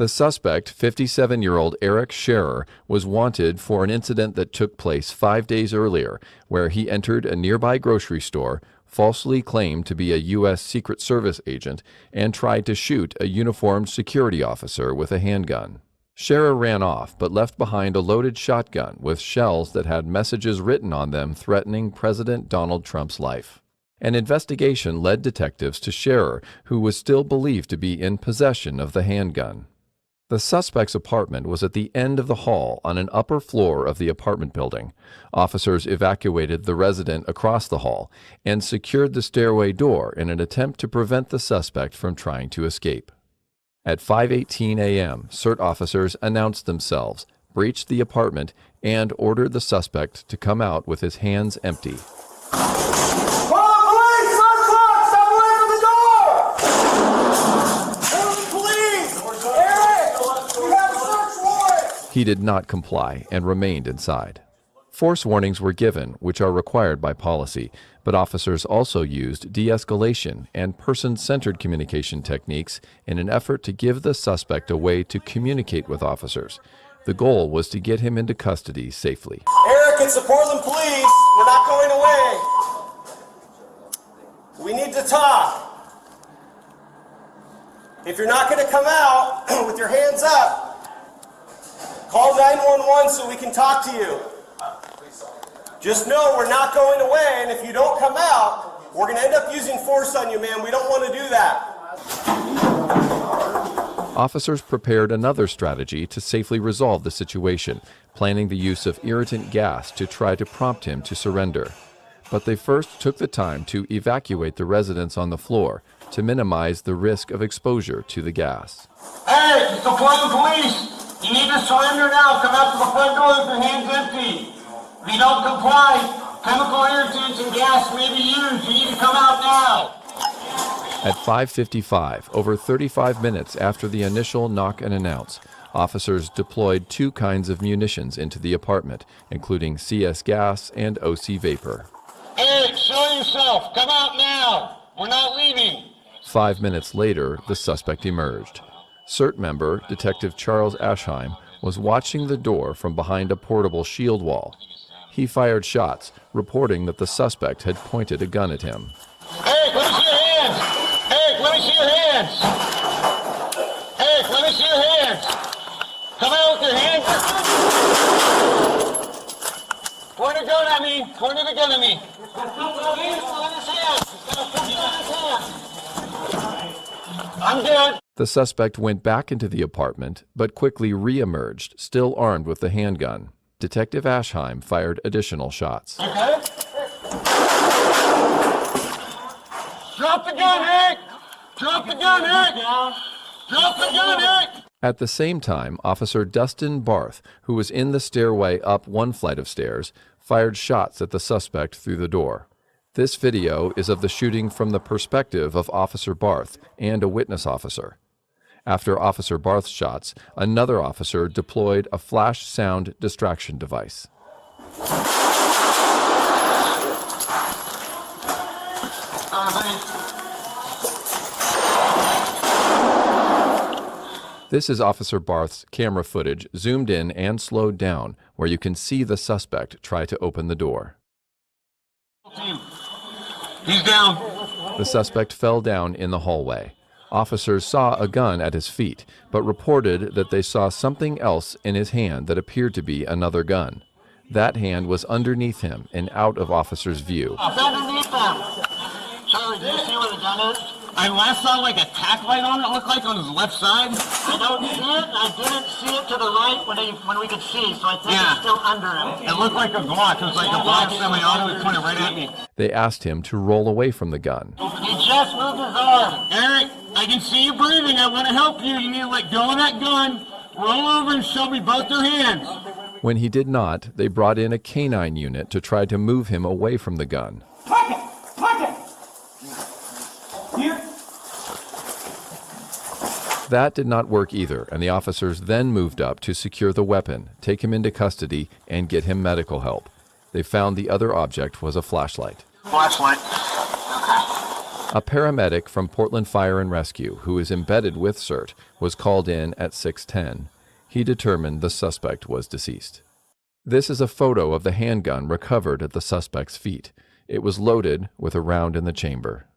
The suspect, 57-year-old Erik Sherrer, was wanted for an incident that took place 5 days earlier, where he entered a nearby grocery store, falsely claimed to be a U.S. Secret Service agent, and tried to shoot a uniformed security officer with a handgun. Sherrer ran off but left behind a loaded shotgun with shells that had messages written on them threatening President Donald Trump's life. An investigation led detectives to Sherrer, who was still believed to be in possession of the handgun. The suspect's apartment was at the end of the hall on an upper floor of the apartment building. Officers evacuated the resident across the hall and secured the stairway door in an attempt to prevent the suspect from trying to escape. At 5:18 a.m., CERT officers announced themselves, breached the apartment, and ordered the suspect to come out with his hands empty. He did not comply and remained inside. Force warnings were given, which are required by policy, but officers also used de-escalation and person-centered communication techniques in an effort to give the suspect a way to communicate with officers. The goal was to get him into custody safely. Erik, it's the Portland Police. We're not going away. We need to talk. If you're not going to come out with your hands up, call 911 so we can talk to you. Just know we're not going away, and if you don't come out, we're going to end up using force on you, man. We don't want to do that. Officers prepared another strategy to safely resolve the situation, planning the use of irritant gas to try to prompt him to surrender. But they first took the time to evacuate the residents on the floor to minimize the risk of exposure to the gas. Hey, it's the Portland Police! You need to surrender now. Come out to the front door with your hands empty. If you don't comply, chemical irritants and gas may be used. You need to come out now. At 5:55, over 35 minutes after the initial knock and announce, officers deployed 2 kinds of munitions into the apartment, including CS gas and OC vapor. Erik, show yourself. Come out now. We're not leaving. 5 minutes later, the suspect emerged. CERT member, Detective Charles Ashheim, was watching the door from behind a portable shield wall. He fired shots, reporting that the suspect had pointed a gun at him. Erik, let me see your hands! Erik, let me see your hands! Erik, let me see your hands! Come out with your hands! Point a gun at me! Point the gun at me! I'm good. The suspect went back into the apartment, but quickly re-emerged, still armed with the handgun. Detective Ashheim fired additional shots. Okay. Drop the gun, Erik! Drop the gun, Erik! Drop the gun, Erik! At the same time, Officer Dustin Barth, who was in the stairway up one flight of stairs, fired shots at the suspect through the door. This video is of the shooting from the perspective of Officer Barth and a witness officer. After Officer Barth's shots, another officer deployed a flash sound distraction device. This is Officer Barth's camera footage, zoomed in and slowed down, where you can see the suspect try to open the door. He's down. The suspect fell down in the hallway. Officers saw a gun at his feet, but reported that they saw something else in his hand that appeared to be another gun. That hand was underneath him and out of officers' view. It's underneath him. Charlie, do you see where the gun is? I last saw like a tack light on it, looked like on his left side. I don't see it. I didn't see it to the right when we could see, so I think it's still under him. It looked like a Glock. It was like a black semi-auto. It pointed right at me. They asked him to roll away from the gun. He just moved his arm. Erik, I can see you breathing. I want to help you. You need to let go of that gun, roll over and show me both your hands. When he did not, they brought in a canine unit to try to move him away from the gun. Park it! Park it! Here. That did not work either, and the officers then moved up to secure the weapon, take him into custody, and get him medical help. They found the other object was a flashlight. Flashlight. Okay. A paramedic from Portland Fire and Rescue, who is embedded with CERT, was called in at 6:10. He determined the suspect was deceased. This is a photo of the handgun recovered at the suspect's feet. It was loaded with a round in the chamber.